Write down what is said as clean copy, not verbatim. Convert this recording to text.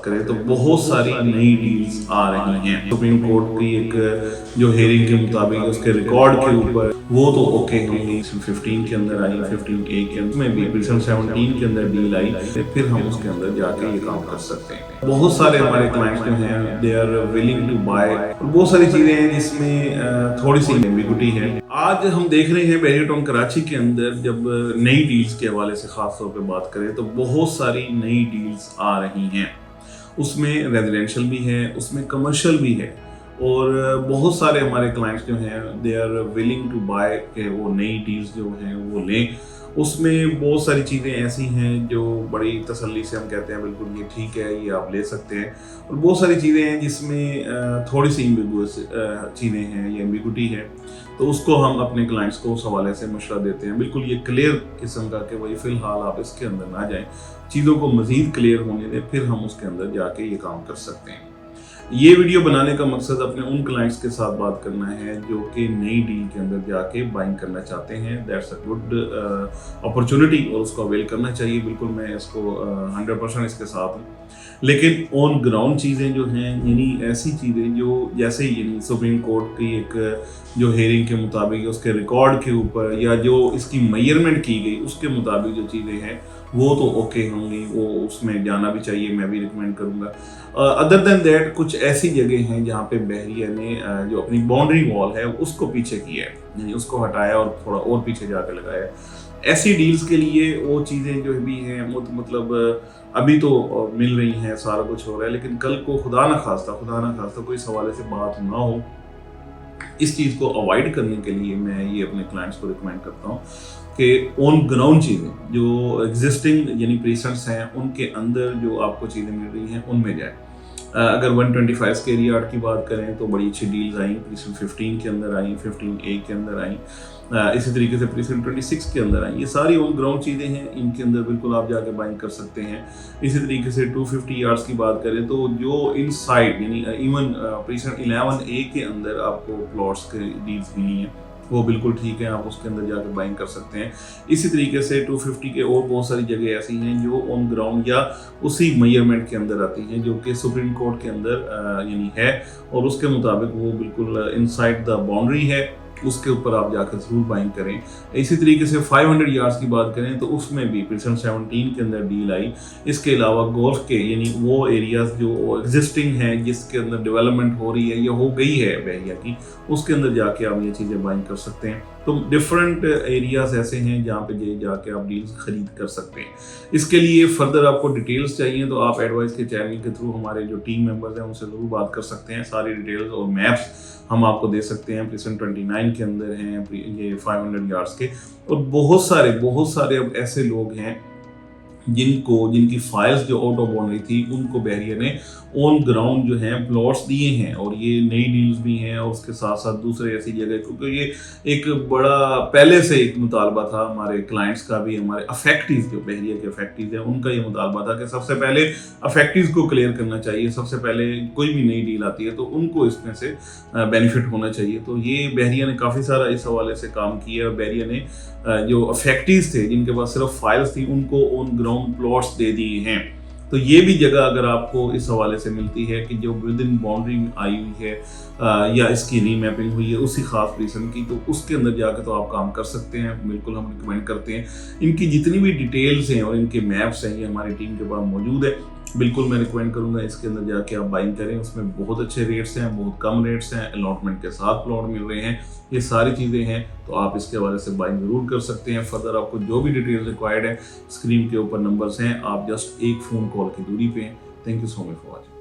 बात करें तो बहुत सारी नई डील्स आ रही हैं। सुप्रीम कोर्ट की एक जो हेयरिंग के मुताबिक उसके रिकॉर्ड के ऊपर वो तो ओके होंगी। 15 के अंदर आई, 15A के अंदर में भी, 17 के अंदर डील आई, फिर हम उसके अंदर जाके ये काम कर सकते हैं। बहुत सारे हमारे क्लाइंट्स जो हैं they are willing to buy, और बहुत सारी चीजें हैं जिसमें थोड़ी सी एम्बिगुइटी है। आज हम देख रहे हैं बैरियरटाउन कराची के अंदर जब नई डील्स के हवाले से खास तौर पे बात करें तो बहुत सारी नई डील्स आ रही हैं। उसमें रेजिडेंशियल भी है, उसमें कमर्शियल भी है, और बहुत सारे हमारे क्लाइंट्स जो हैं they are willing to buy के वो नई डील्स जो हैं वो लें। उसमें बहुत सारी चीज़ें ऐसी हैं जो बड़ी तसल्ली से हम कहते हैं बिल्कुल ये ठीक है, ये आप ले सकते हैं, और बहुत सारी चीज़ें हैं जिसमें थोड़ी सी एम्बिगुअस चीज़ें हैं, ये एम्बिगुइटी है, तो उसको हम अपने क्लाइंट्स को उस हवाले से मशवरा देते हैं बिल्कुल ये क्लियर किस्म का कि भाई फ़िलहाल आप इसके अंदर ना जाएं, चीज़ों को मज़ीद क्लियर होने दें, फिर हम उसके अंदर जाके ये काम कर सकते हैं। ये वीडियो बनाने का मकसद अपने उन क्लाइंट्स के साथ बात करना है जो कि नई डील के अंदर जाके बाइंग करना चाहते हैं। दैट्स अ गुड अपॉर्चुनिटी और उसको अवेल करना चाहिए। बिल्कुल मैं इसको 100% इसके साथ हूँ, लेकिन ऑन ग्राउंड चीज़ें जो हैं, यानी ऐसी चीज़ें जो जैसे यानी सुप्रीम कोर्ट की एक जो हेयरिंग के मुताबिक उसके रिकॉर्ड के ऊपर या जो इसकी मेजरमेंट की गई उसके मुताबिक जो चीज़ें हैं वो तो ओके होंगी, वो उसमें जाना भी चाहिए, मैं भी रिकमेंड करूँगा। अदर देन दैट कुछ ऐसी जगह हैं जहाँ पे बहरिया ने जो अपनी बाउंड्री वॉल है उसको पीछे किया है, यानी उसको हटाया और थोड़ा और पीछे जाकर लगाया है। ऐसी डील्स के लिए वो चीज़ें जो भी हैं मतलब अभी तो मिल रही हैं, सारा कुछ हो रहा है, लेकिन कल को खुदा ना खास्ता कोई इस हवाले से बात ना हो, इस चीज़ को अवॉइड करने के लिए मैं ये अपने क्लाइंट्स को रिकमेंड करता हूँ कि ऑन ग्राउंड चीज़ें जो एग्जिस्टिंग यानी प्रीसेंट्स हैं उनके अंदर जो आपको चीज़ें मिल रही हैं उनमें जाए। अगर 125 के एरिया की बात करें तो बड़ी अच्छी डील्स आई, प्रीसेंट 15 के अंदर आई, 15A के अंदर आई, इसी तरीके से प्रीसेंट 26 के अंदर आई। ये सारी ऑन ग्राउंड चीज़ें हैं, इनके अंदर बिल्कुल आप जाके बाइंग कर सकते हैं। इसी तरीके से 250 यार्ड्स की बात करें तो जो इनसाइड यानी इवन प्रीसेंट 11A के अंदर आपको प्लॉट्स के डील्स मिली हैं वो बिल्कुल ठीक है, आप उसके अंदर जाकर बाइंग कर सकते हैं। इसी तरीके से 250 के और बहुत सारी जगह ऐसी हैं जो ऑन ग्राउंड या उसी मेजरमेंट के अंदर आती हैं जो कि सुप्रीम कोर्ट के अंदर यानी है, और उसके मुताबिक वो बिल्कुल इनसाइड द बाउंड्री है, उसके ऊपर आप जाकर ज़रूर बाइंग करें। इसी तरीके से 500 यार्ड्स की बात करें तो उसमें भी प्रीसेंट 17 के अंदर डील आई। इसके अलावा गोल्फ के यानी वो एरियाज़ जो एग्जिस्टिंग हैं जिसके अंदर डेवलपमेंट हो रही है या हो गई है बहरिया की, उसके अंदर जाके आप ये चीज़ें बाइंग कर सकते हैं। तो डिफरेंट एरियाज़ ऐसे हैं जहाँ पे जाके आप डील्स खरीद कर सकते हैं। इसके लिए फर्दर आपको डिटेल्स चाहिए तो आप एडवाइस के चैनल के थ्रू हमारे जो टीम मेंबर्स हैं उनसे ज़रूर बात कर सकते हैं। सारी डिटेल्स और मैप्स हम आपको दे सकते हैं। प्रीसेंट 29 के अंदर हैं ये 500 यार्ड्स के, और बहुत सारे अब ऐसे लोग हैं जिनकी फाइल्स जो आउट ऑफ बाउंड्री थी उनको बहरिया ने ऑन ग्राउंड जो है प्लॉट्स दिए हैं, और ये नई डील्स भी हैं, और उसके साथ साथ दूसरे ऐसी जगह, क्योंकि ये एक बड़ा पहले से एक मुतालबा था हमारे क्लाइंट्स का भी, हमारे अफेक्टिव जो बहरिया के अफेक्टिव हैं उनका ये मुतालबा था कि सबसे पहले अफेक्टिव को क्लियर करना चाहिए। सबसे पहले कोई भी नई डील आती है तो उनको इसमें से बेनिफिट होना चाहिए। तो ये बहरिया ने काफ़ी सारा इस हवाले से काम किया, और बहरिया ने जो अफेक्टिव थे जिनके पास सिर्फ फाइल्स थी उनको ऑन ग्राउंड प्लॉट्स दे दिए हैं। तो ये भी जगह अगर आपको इस हवाले से मिलती है कि जो विद इन बाउंड्री में आई हुई है या इसकी रीमैपिंग हुई है उसी खास रीजन की, तो उसके अंदर जाकर तो आप काम कर सकते हैं। बिल्कुल हम रिकमेंड करते हैं। इनकी जितनी भी डिटेल्स हैं और इनके मैप्स हैं ये हमारी टीम के पास मौजूद है। बिल्कुल मैं रिकमेंड करूंगा इसके अंदर जाके आप बाइंग करें। उसमें बहुत अच्छे रेट्स हैं, बहुत कम रेट्स हैं, अलॉटमेंट के साथ प्लॉट मिल रहे हैं, ये सारी चीज़ें हैं, तो आप इसके हवाले से बाइंग ज़रूर कर सकते हैं। फर्दर आपको जो भी डिटेल्स रिक्वायर्ड है स्क्रीन के ऊपर नंबर्स हैं, आप जस्ट एक फ़ोन कॉल की दूरी पे हैं। Thank you so much for watching.